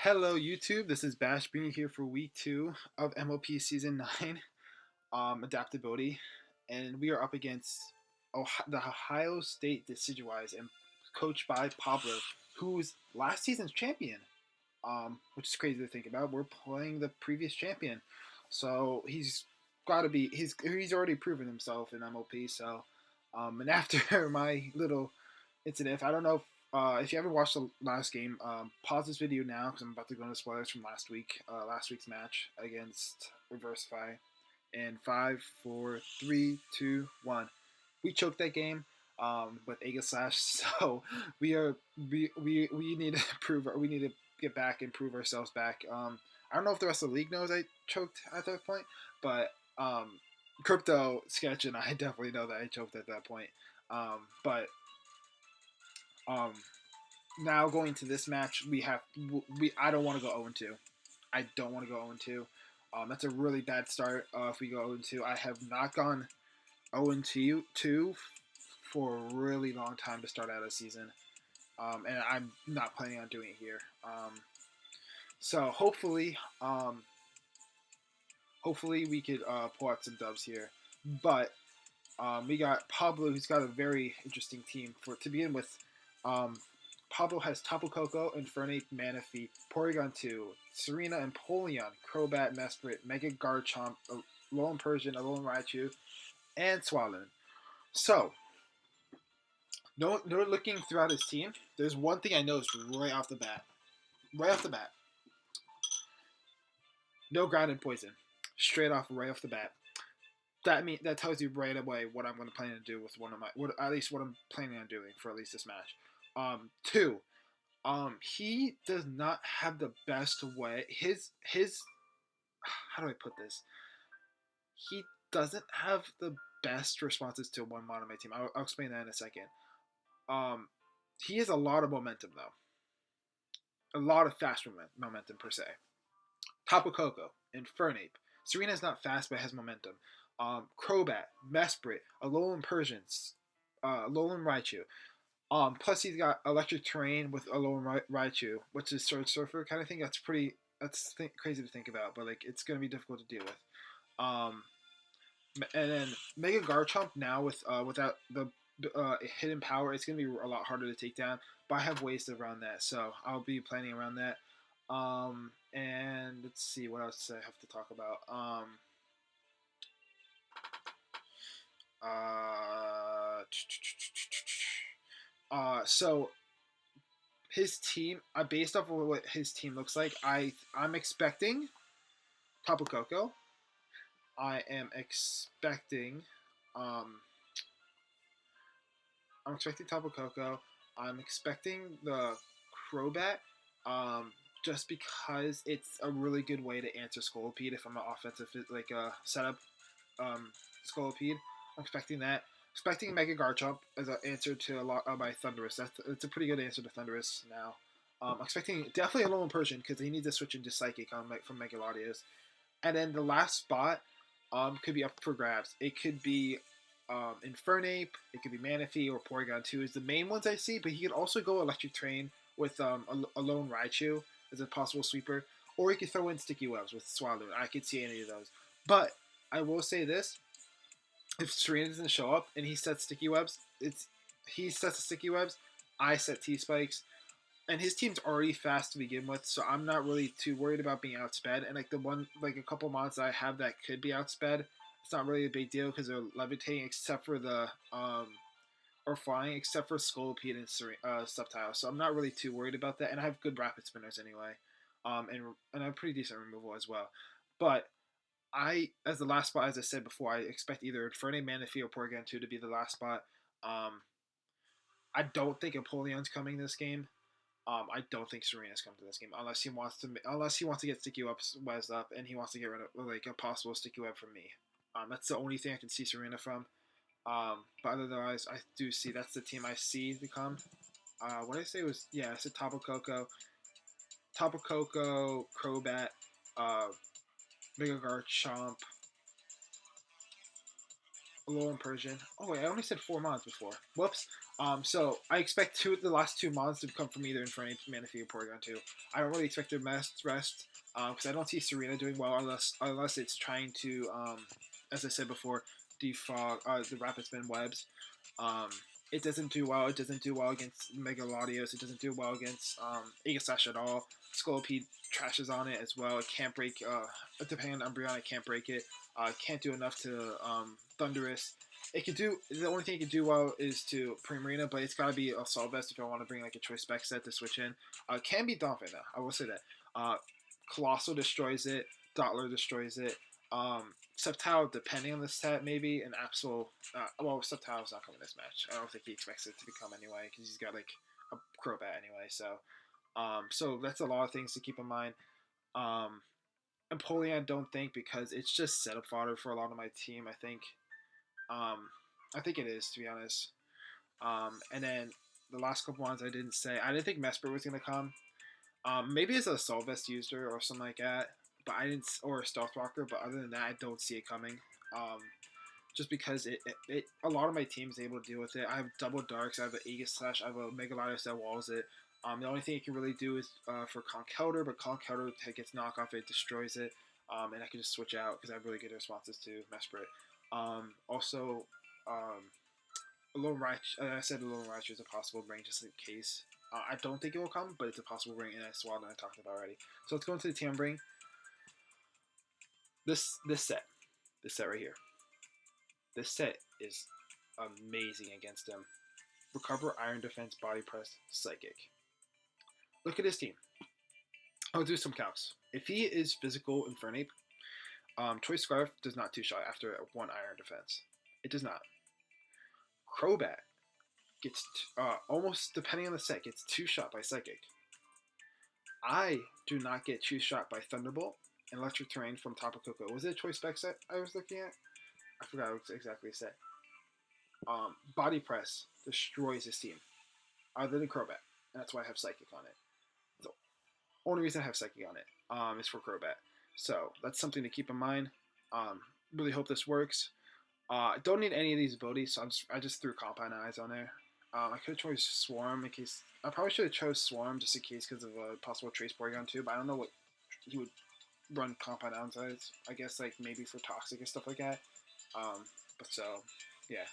Hello YouTube, this is Bash being here for week 2 of MLP Season 9, Adaptability, and we are up against the Ohio State Decidueye and coached by Pablo, who's last season's champion, which is crazy to think about. We're playing the previous champion, so he's got to be, he's already proven himself in MLP, so, and after my little incident, I don't know if you haven't watched the last game, pause this video now because I'm about to go into spoilers from last week's match against Reversify. In 5, 4, 3, 2, 1. We choked that game with Ega Slash, so we need to we need to get back and prove ourselves back. I don't know if the rest of the league knows I choked at that point, but Crypto Sketch and I definitely know that I choked at that point. But um, now going to this match, I don't want to go 0-2. I don't want to go 0-2. That's a really bad start. If we go 0-2, I have not gone 0-2 for a really long time to start out a season, and I'm not planning on doing it here. So hopefully we could pull out some dubs here. But we got Pablo, who's got a very interesting team to begin with. Pablo has Tapu Koko, Infernape, Manaphy, Porygon 2, Serena, Empoleon, Crobat, Mesprit, Mega Garchomp, Alolan Persian, Alolan Raichu, and Swalloon. So, no looking throughout his team, there's one thing I noticed right off the bat. Right off the bat. No grounded poison. Straight off, right off the bat. That tells you right away what I'm going to plan to do with at least what I'm planning on doing for at least this match. 2, he does not have the best way. His how do I put this? He doesn't have the best responses to one mod on my team. I'll explain that in a second. He has a lot of momentum though, a lot of fast momentum per se. Tapu Koko, Infernape. Serena's not fast but has momentum. Crobat, Mesprit, Alolan Persians, Alolan Raichu. Plus he's got electric terrain with Alolan Raichu, which is Surge Surfer kind of thing. That's crazy to think about, but like it's gonna be difficult to deal with. And then Mega Garchomp now without the hidden power, it's gonna be a lot harder to take down. But I have ways around that, so I'll be planning around that. And let's see what else I have to talk about. So his team, based off of what his team looks like, I'm expecting Tapu Koko. I am expecting Tapu Koko. I'm expecting the Crobat, just because it's a really good way to answer Scolipede if I'm an offensive like setup Scolipede. I'm expecting that. Expecting Mega Garchomp as an answer to a lot of my Thundurus. It's a pretty good answer to Thundurus now. Expecting definitely a Alolan Persian because he needs to switch into Psychic from Mega Latios. And then the last spot could be up for grabs. It could be Infernape, it could be Manaphy or Porygon 2 is the main ones I see, but he could also go Electric Train with Alolan Raichu as a possible sweeper, or he could throw in Sticky Webs with Swalloon. I could see any of those. But I will say this, if Serena doesn't show up and he sets Sticky Webs, he sets the Sticky Webs, I set T-Spikes, and his team's already fast to begin with, so I'm not really too worried about being outsped. And like a couple mods I have that could be outsped, it's not really a big deal because they're levitating except for the or flying except for Scolipede and Sceptile. So I'm not really too worried about that, and I have good rapid spinners anyway, and I have pretty decent removal as well. But as the last spot, as I said before, I expect either Infernape, Manaphy, or Porygon 2 to be the last spot. I don't think Empoleon's coming this game. I don't think Serena's coming to this game unless he wants to get Sticky Webs up and he wants to get rid of like a possible Sticky Web from me. That's the only thing I can see Serena from. But otherwise, I do see that's the team I see to come. What did I say was I said Tapu Koko, Crobat, Mega Garchomp, Alolan Persian. Oh wait, I only said 4 mods before. Whoops. So I expect the last 2 mods to come from either Infernape, Manaphy, or Porygon 2. I don't really expect their rest, because I don't see Serena doing well unless it's trying to, as I said before, defog the Rapid Spin webs. Um, it doesn't do well. It doesn't do well against Mega Latios. It doesn't do well against Aegislash at all. Scolipede trashes on it as well. It can't break. Depending on Umbreon, it can't break it. Can't do enough to Thunderous. It could do the only thing it could do well is to Primarina, but it's got to be a Assault Vest if I want to bring like a choice spec set to switch in. Can be Dolphin though. I will say that. Colossal destroys it. Dottler destroys it. Sceptile, depending on the set, maybe an Absol. Well, Sceptile's not coming this match. I don't think he expects it to become anyway because he's got like a Crobat anyway. So that's a lot of things to keep in mind. Empoleon, don't think because it's just setup fodder for a lot of my team. Um, I think it is to be honest. And then the last couple ones I didn't say. I didn't think Mesper was gonna come. Maybe as a Solvest user or something like that, but I didn't, or a Stealth Walker. But other than that, I don't see it coming. Just because a lot of my team is able to deal with it. I have double darks. I have an Aegislash. I have a Megalodius that walls it. The only thing it can really do is for Conkeldurr, but Conkeldurr gets knocked off, it destroys it, and I can just switch out because I have really good responses to Mesprit. Also, a little Raichu, I said a little Raichu is a possible bring just in case. I don't think it will come, but it's a possible bring, and that's what I talked about already. So let's go into the team bring. This set right here. This set is amazing against him. Recover, Iron Defense, Body Press, Psychic. Look at his team. I'll do some counts. If he is physical Infernape, Choice Scarf does not two-shot after 1 Iron Defense. It does not. Crobat gets almost, depending on the set, gets two-shot by Psychic. I do not get two-shot by Thunderbolt and Electric Terrain from Tapu Koko. Was it a Choice Spec set I was looking at? I forgot what exactly set. Body Press destroys his team, other than Crobat, and that's why I have Psychic on it. The only reason I have Psychic on it is for Crobat. So that's something to keep in mind. Really hope this works. Don't need any of these abilities, so I just threw Compound Eyes on there. I could have chose Swarm in case. I probably should have chose Swarm just in case because of a possible Trace Porygon too, but I don't know what he would run Compound Eyes. I guess like maybe for Toxic and stuff like that. But so, yeah.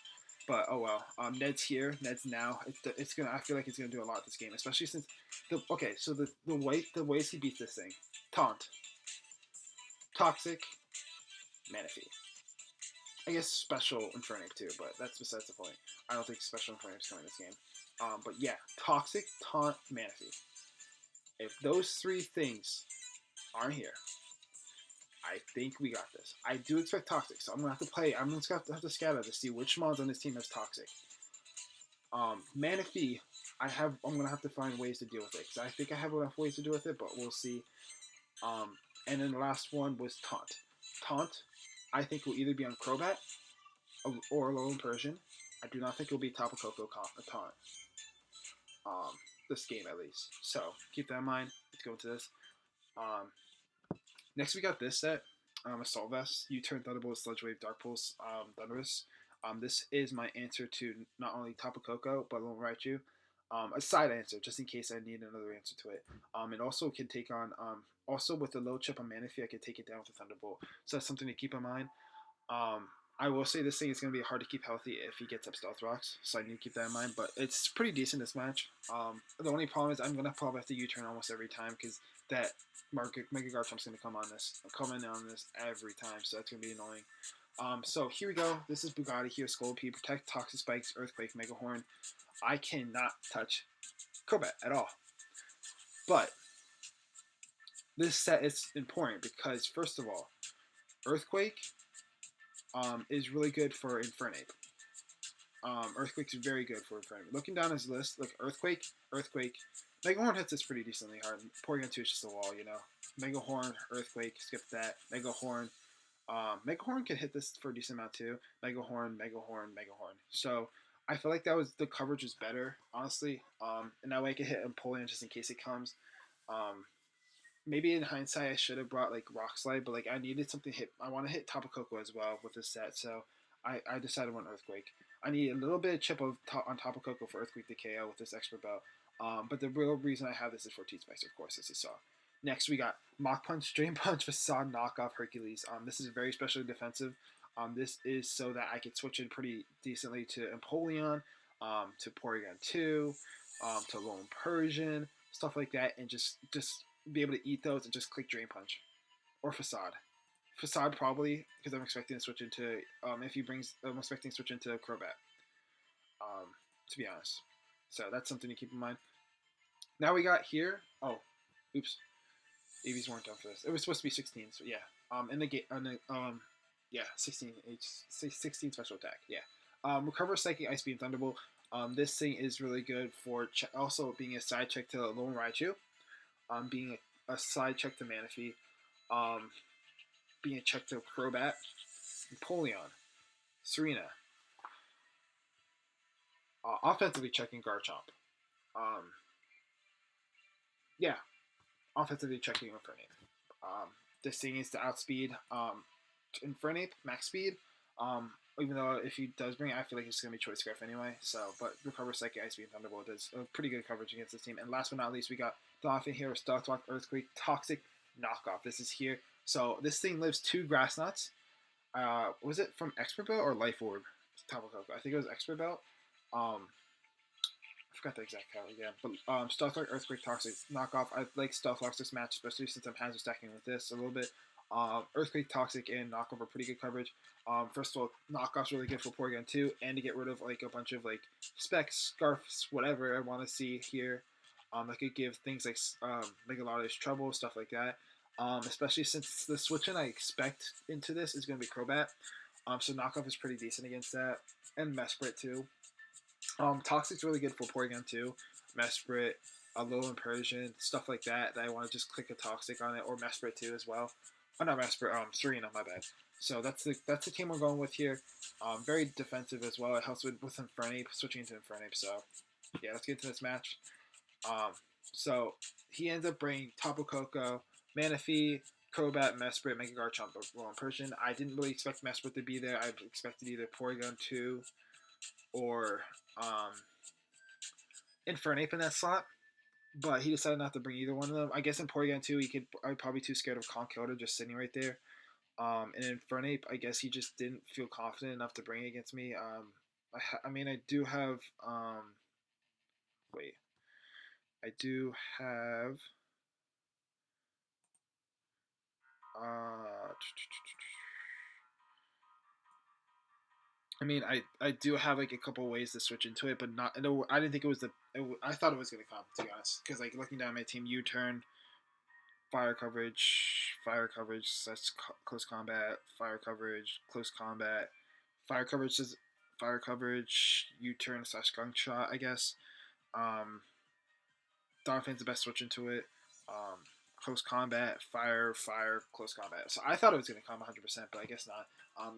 But oh well. Ned's here. Ned's now. It's gonna. I feel like it's gonna do a lot this game, especially since the ways he beats this thing: Taunt, Toxic, Manaphy. I guess Special Infernape too, but that's besides the point. I don't think Special Infernape's coming this game. But yeah, Toxic, Taunt, Manaphy. If those 3 things aren't here, I think we got this. I do expect Toxic, so I'm gonna have to play. I'm just gonna have to scatter to see which mods on this team has Toxic. Manaphy, I'm gonna have to find ways to deal with it because I think I have enough ways to deal with it, but we'll see. And then the last one was Taunt. Taunt, I think will either be on Crobat or Alolan Persian. I do not think it will be Tapu Koko Taunt. This game at least. So keep that in mind. Let's go into this. Next we got this set. Assault Vest. U-Turn Thunderbolt, Sludge Wave, Dark Pulse, Thunderous. This is my answer to not only Tapu Koko but Alolan Raichu. A side answer, just in case I need another answer to it. It also can take on, also with the low chip on Manaphy, I can take it down with the Thunderbolt. So that's something to keep in mind. I will say this thing is going to be hard to keep healthy if he gets up Stealth Rocks, so I need to keep that in mind. But it's pretty decent this match. The only problem is I'm going to probably have to U-turn almost every time because that Mega Garchomp's going to come in on this every time, so that's going to be annoying. So here we go. This is Bugatti here, Scolipede, Protect, Toxic Spikes, Earthquake, Mega Horn. I cannot touch Crobat at all. But this set is important because, first of all, Earthquake is really good for Infernape. Earthquake is very good for Infernape. Looking down his list, look, Earthquake, Mega Horn hits this pretty decently hard. Porygon 2 is just a wall, you know. Mega Horn, Earthquake, skip that. Mega Horn can hit this for a decent amount too. Mega Horn. So I feel like the coverage was better, honestly. And that way I could hit Empoleon just in case it comes. Maybe in hindsight I should have brought like Rock Slide, but like I needed something to hit. I want to hit Tapu Koko as well with this set, so I decided on Earthquake. I need a little bit of chip on top of Coco for Earthquake to KO with this expert belt. But the real reason I have this is for T-Spicer, of course, as you saw. Next, we got Mach Punch, Dream Punch, Facade, Knockoff, Hercules. This is very specially defensive. This is so that I can switch in pretty decently to Empoleon, to Porygon 2, to Lone Persian, stuff like that, and just be able to eat those and just click Drain Punch or Facade. Facade probably because I'm expecting to switch into if he brings I'm expecting to switch into Crobat. To be honest, so that's something to keep in mind. Now we got here. Oh, oops. AVs weren't done for this. It was supposed to be 16. So yeah. In the game, yeah, 16. 16 special attack. Yeah. Recover Psychic Ice Beam Thunderbolt. This thing is really good for also being a side check to Lone Raichu. Being a side check to Manaphy. Being a check to Crobat. Empoleon. Serena. Offensively checking Garchomp. Yeah, offensively checking Infernape. This thing is to outspeed Infernape, max speed. Even though if he does bring it, I feel like it's going to be Choice Scarf anyway. So, but Recover Psychic Ice Beam Thunderbolt does a pretty good coverage against this team. And last but not least, we got Dolphin here, Stealth Rock, Earthquake, Toxic, Knockoff. This is here. So this thing lives 2 Grass Nuts. Was it from Expert Belt or Life Orb? Tapu Koko. I think it was Expert Belt. I forgot the exact count again. But Stealth Rock, Earthquake, Toxic, Knockoff. I like Stealth Rock this match, especially since I'm hazard stacking with this a little bit. Earthquake, Toxic, and Knockoff are pretty good coverage. First of all, Knockoff's really good for Porygon 2, and to get rid of like a bunch of like specs, scarfs, whatever I want to see here. I could give things like make a lot of this trouble, stuff like that. Especially since the switch in I expect into this is going to be Crobat. So Knockoff is pretty decent against that, and Mesprit too. Toxic's really good for Porygon 2, Mesprit, Alolan Persian, stuff like that. That I want to just click a Toxic on it, or Mesprit 2 as well. Oh, not Mesprit, Serena, my bad. So that's the team we're going with here. Very defensive as well. It helps with Infernape, switching into Infernape. So yeah, let's get into this match. So he ends up bringing Tapu Koko, Manaphy, Crobat, Mesprit, Mega Garchomp, Alolan Persian. I didn't really expect Mesprit to be there. I expected either Porygon 2 or Infernape in that slot, but he decided not to bring either one of them. I guess in Porygon 2, I'd probably too scared of Conkeldurr just sitting right there. And Infernape, I guess he just didn't feel confident enough to bring it against me. I mean, I do have, wait, I do have, I mean, I do have like a couple ways to switch into it, but not. No, I didn't think it was I thought it was gonna come, to be honest, because like looking down my team, U-turn, fire coverage, slash close combat, fire coverage, close combat, fire coverage says fire coverage, U-turn slash skunk shot, I guess. Donphin's the best switch into it. Close combat, fire, close combat. So I thought it was going to come 100%, but I guess not.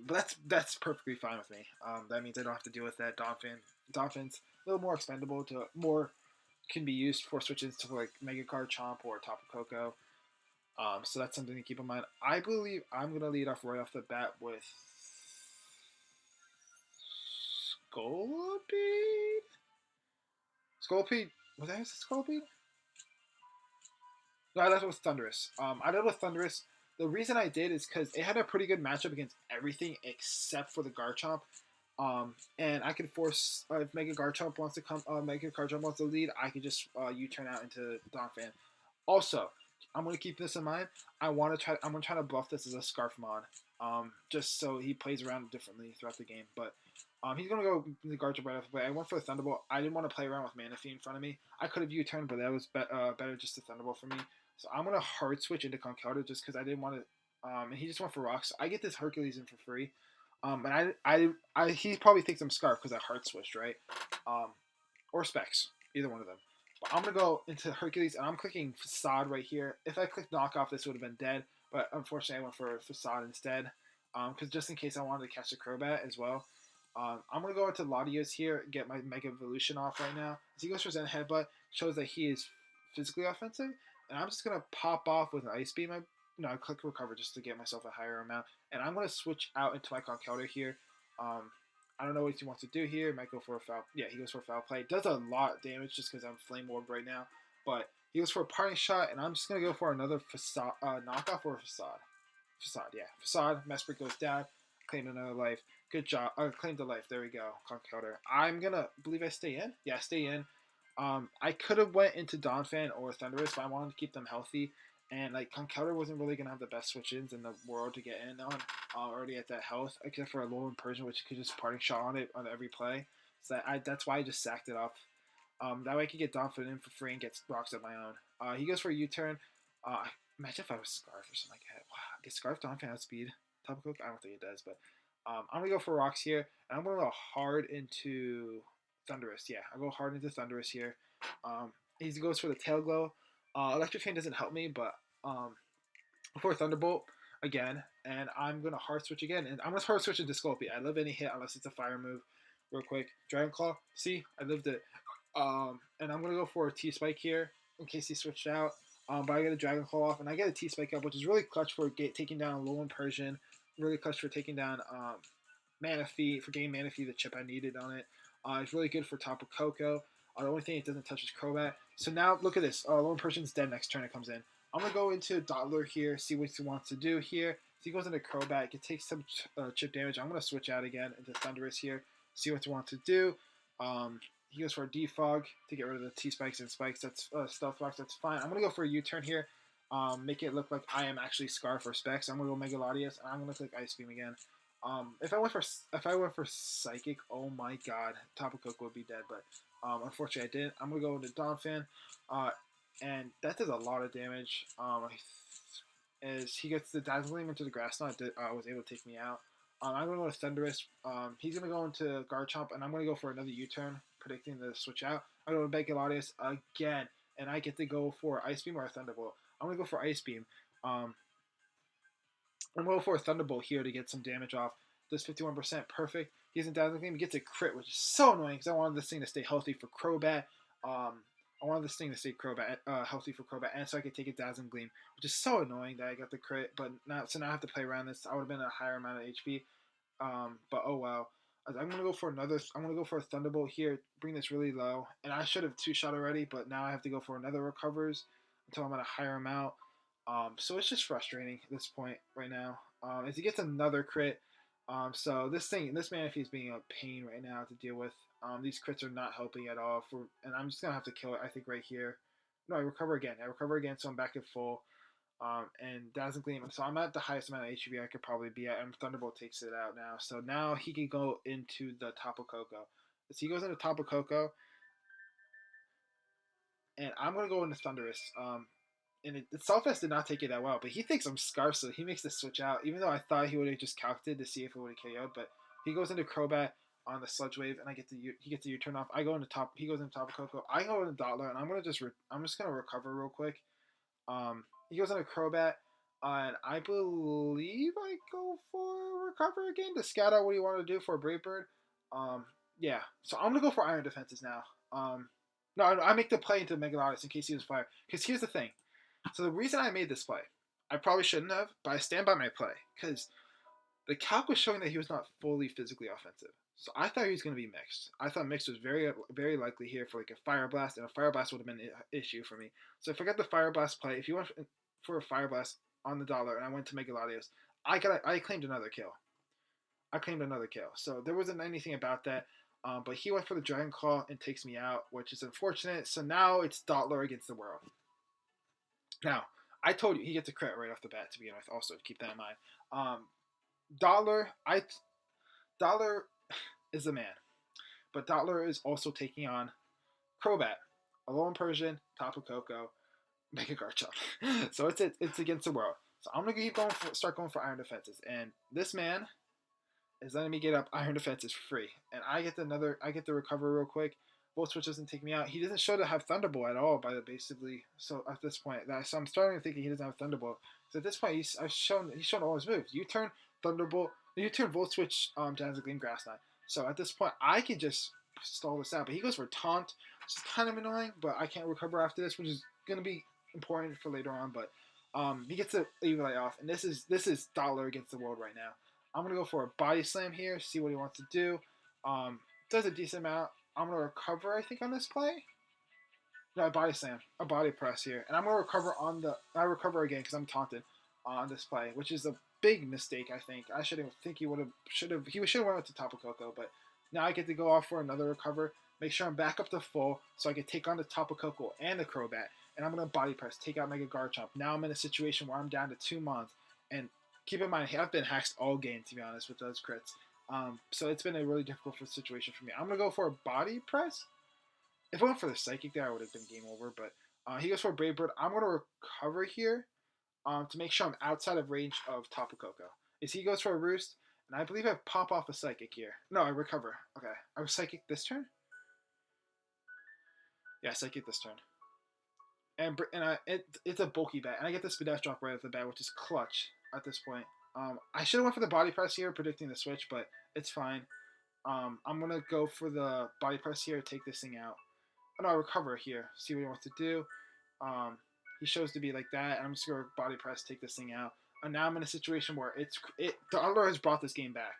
But that's perfectly fine with me. That means I don't have to deal with that. Donphin's a little more expendable, can be used for switches to like Mega Garchomp or Tapu Koko. So that's something to keep in mind. I believe I'm going to lead off right off the bat with Scolipede? Scolipede? Was that Scolipede? No, that was Thundurus. I did with Thundurus. The reason I did is because it had a pretty good matchup against everything except for the Garchomp. And I could force if Mega Garchomp wants to come, Mega Garchomp wants to lead, I could just U-turn out into Donphan. Also, I'm gonna keep this in mind. I'm gonna try to buff this as a Scarf mod, just so he plays around differently throughout the game. But he's gonna go the Garchomp right off the bat. I went for the Thunderbolt. I didn't want to play around with Manaphy in front of me. I could have U-turned, but that was better just to Thunderbolt for me. So I'm gonna hard switch into Conkeldurr just because I didn't want to. And he just went for rocks. I get this Hercules in for free. And he probably thinks I'm Scarf because I hard switched, right? Or Specs, either one of them. But I'm gonna go into Hercules and I'm clicking Facade right here. If I clicked Knockoff, this would have been dead. But unfortunately, I went for Facade instead. Because just in case I wanted to catch the Crobat as well. I'm gonna go into Latios here, get my Mega Evolution off right now. As he goes for Zen Headbutt, shows that he is physically offensive. And I'm just going to pop off with an Ice Beam. I click Recover just to get myself a higher amount. And I'm going to switch out into my Conkeldurr here. I don't know what he wants to do here. Might go for a foul. Yeah, he goes for a foul play. Does a lot of damage just because I'm flame orb right now. But he goes for a parting shot, and I'm just gonna go for another facade knockoff or a facade. Facade, yeah, facade. Mesprit goes down. Claimed another life. Good job. Claimed the life. There we go. Conk counter. I'm gonna believe I stay in. Yeah, stay in. I could have went into Donphan or Thunderous, but I wanted to keep them healthy. And like Conkeldurr wasn't really gonna have the best switch-ins in the world to get in on already at that health, except for a low Persian, which could just parting shot on it on every play. So that's why I just sacked it off. That way I could get Donphan in for free and get rocks of my own. He goes for a U-turn. Imagine if I was Scarf or something like that. Wow, gets Scarf Donphan out speed. Top Cook? I don't think it does, but I'm gonna go for rocks here, and I'm gonna go hard into Thunderous. Yeah, I'll go hard into Thunderous here. He goes for the Tail Glow. Electric Chain doesn't help me, but for Thunderbolt again, and I'm gonna hard switch again, and I'm gonna hard switch into Sculpey. I live any hit unless it's a fire move. Real quick, Dragon Claw. See, I lived it. And I'm gonna go for a T Spike here in case he switched out. But I get a Dragon Claw off, and I get a T Spike up, which is really clutch for taking down Alolan Persian. Really clutch for taking down Manaphy, for getting Manaphy the chip I needed on it. It's really good for Tapu Koko. The only thing it doesn't touch is Crobat. So now look at this. Alolan Persian's dead next turn it comes in. I'm going to go into Dottler here, see what he wants to do here. So he goes into Crobat. It can take some chip damage. I'm going to switch out again into Thunderous here, see what he wants to do. He goes for a Defog to get rid of the T-Spikes and Spikes. That's Stealth Box. That's fine. I'm going to go for a U-turn here. Make it look like I am actually Scarf or Specs. I'm going to go Mega Latias, and I'm going to click Ice Beam again. If I went for Psychic, oh my god, Tapu Koko would be dead. But unfortunately, I didn't. I'm gonna go into Donphan, and that does a lot of damage. As he gets the Dazzling Gleam into the Grass Knot, was able to take me out. I'm gonna go with Thunderous. He's gonna go into Garchomp, and I'm gonna go for another U-turn, predicting the switch out. I'm gonna go to Latias again, and I get to go for Ice Beam or a Thunderbolt. I'm gonna go for Ice Beam. I'm going for a Thunderbolt here to get some damage off. Does 51% perfect. He isn't Dazzling Gleam. He gets a crit, which is so annoying because I wanted this thing to stay healthy for Crobat. I wanted this thing to stay healthy for Crobat, and so I could take a Dazzling Gleam, which is so annoying that I got the crit. But now I have to play around this. I would have been a higher amount of HP. But oh well. I'm gonna go for another. I'm gonna go for a Thunderbolt here. Bring this really low, and I should have two-shot already, but now I have to go for another recovers until I'm at a higher amount. So it's just frustrating at this point right now. As he gets another crit. So this Manaphy is being a pain right now to deal with. These crits are not helping at all. And I'm just gonna have to kill it. I think right here. No, I recover again. So I'm back at full. And Dazzling Gleam. So I'm at the highest amount of HP I could probably be at, and Thunderbolt takes it out now. So now he can go into the Tapu Koko. So he goes into Tapu Koko, and I'm gonna go into Thunderous. And Selfest did not take it that well, but he thinks I'm Scarf, so he makes the switch out. Even though I thought he would have just calced it to see if it would have KO'd, but he goes into Crobat on the Sludge Wave, and he gets the U-turn off. I go into top. He goes into Tapu Koko. I go into Dottler, and I'm just gonna recover real quick. He goes into Crobat, and I believe I go for recover again to scout out what he wanted to do for a Brave Bird. Yeah, so I'm gonna go for Iron Defenses now. No, I make the play into Megalotis in case he was fire. Because here's the thing. So the reason I made this play, I probably shouldn't have, but I stand by my play because the calc was showing that he was not fully physically offensive. So I thought he was going to be mixed. I thought mixed was very, very likely here for like a Fire Blast, and a Fire Blast would have been an issue for me. So if I got the Fire Blast play, if you went for a Fire Blast on the dollar and I went to Mega Latios, I claimed another kill. So there wasn't anything about that. But he went for the Dragon Claw and takes me out, which is unfortunate. So now it's Dottler against the world. Now, I told you he gets a crit right off the bat to begin with. Also, keep that in mind. Dottler is the man, but Dottler is also taking on Crobat, Alolan Persian, Tapu Koko, Mega Garchomp. So it's against the world. So I'm gonna start going for Iron Defenses, and this man is letting me get up Iron Defenses for free, and I get the recover real quick. Volt Switch doesn't take me out. He doesn't show to have Thunderbolt at all, basically. So at this point, so I'm starting to think he doesn't have Thunderbolt. So at this point, he's shown all his moves. U-turn, Thunderbolt, U-turn, Volt Switch, Dazzling Gleam, Grass Knot. So at this point, I could just stall this out. But he goes for Taunt, which is kind of annoying. But I can't recover after this, which is going to be important for later on. But he gets the Eviolite off, and this is Dottler against the world right now. I'm going to go for a body slam here, see what he wants to do. Does a decent amount. I'm going to recover, I think, on this play. No, a body slam, a body press here. And I'm going to recover on the... I recover again because I'm taunted on this play, which is a big mistake, I think. I shouldn't think he should have went with the Tapu Koko, but now I get to go off for another recover, make sure I'm back up to full so I can take on the Tapu Koko and the Crobat, and I'm going to body press, take out Mega Garchomp. Now I'm in a situation where I'm down to 2 mons, and keep in mind, I've been hacked all game, to be honest, with those crits. So it's been a really difficult situation for me. I'm going to go for a body press. If I went for the Psychic there, I would have been game over, but he goes for a Brave Bird. I'm going to recover here to make sure I'm outside of range of Tapu Koko. Is he goes for a Roost, and I believe I pop off a Psychic here. No, I recover. Okay. I was Psychic this turn? Yeah, Psychic this turn. And it's a bulky bat, and I get the Spadef drop right off the bat, which is clutch at this point. I should have went for the body press here, predicting the switch, but it's fine. I'm going to go for the body press here, take this thing out. And I'll recover here, see what he wants to do. He shows to be like that, and I'm just going to body press, take this thing out. And now I'm in a situation where the Dollar has brought this game back.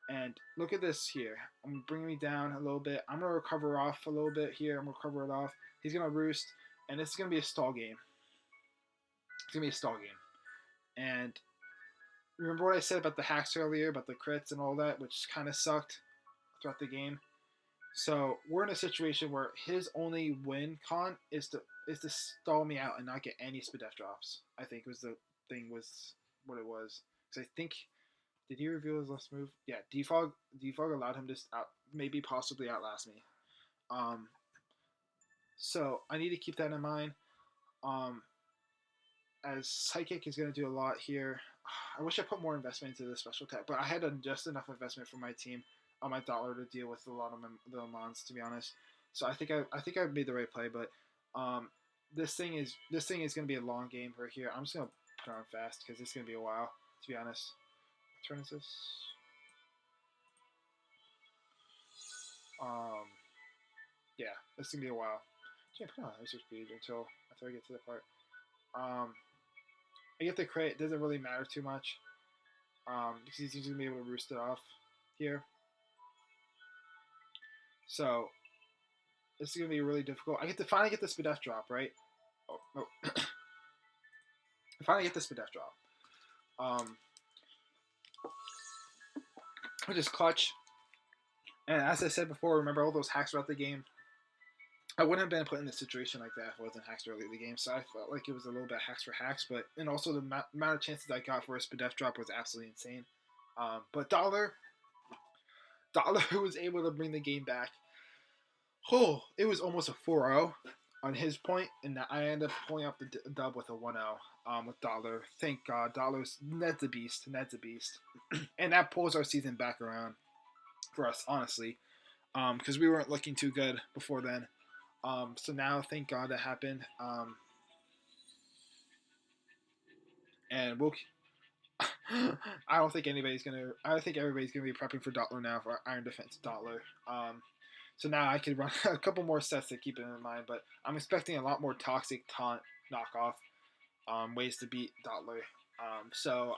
And look at this here. I'm bringing me down a little bit. I'm going to recover off a little bit here. I'm going to recover it off. He's going to Roost, and this is going to be a stall game. It's going to be a stall game. And remember what I said about the hacks earlier, about the crits and all that, which kind of sucked throughout the game? So we're in a situation where his only win con is to stall me out and not get any Spadef drops. I think was the thing was what it was. Because I think, did he reveal his last move? Yeah, Defog allowed him to maybe possibly outlast me. So I need to keep that in mind. As Psychic is going to do a lot here. I wish I put more investment into the special attack, but I had just enough investment for my team on my Dollar to deal with a lot of the mons, to be honest. So I think I made the right play, but this thing is going to be a long game right here. I'm just going to put on fast because it's going to be a while, to be honest. What turn is this? Yeah, this is going to be a while. Can't put on laser speed until I get to the part. I get the crit. It doesn't really matter too much because he's usually going to be able to roost it off here. So this is going to be really difficult. I get to finally get the Spadef drop, right? Oh, no. I finally get the Spadef drop. Which is clutch. And as I said before, remember all those hacks throughout the game? I wouldn't have been put in a situation like that if it wasn't hacks early in the game. So I felt like it was a little bit hacks for hacks. And also the amount of chances I got for a Spadef drop was absolutely insane. But Dollar was able to bring the game back. Oh, it was almost a 4-0 on his point, and I ended up pulling up the dub with a 1-0 with Dollar. Thank God. Ned's a beast. And that pulls our season back around for us, honestly, because we weren't looking too good before then. So now, thank God that happened. And we'll... I don't think everybody's gonna be prepping for Dollar now for Iron Defense Dollar. So now I could run a couple more sets to keep it in mind, but I'm expecting a lot more toxic taunt knockoff ways to beat Dollar. So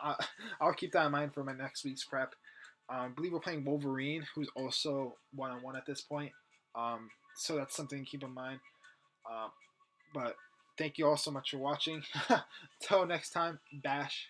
I'll keep that in mind for my next week's prep. I believe we're playing Wolverine, who's also 1-on-1 at this point. So that's something to keep in mind. But thank you all so much for watching. Till next time, Bash.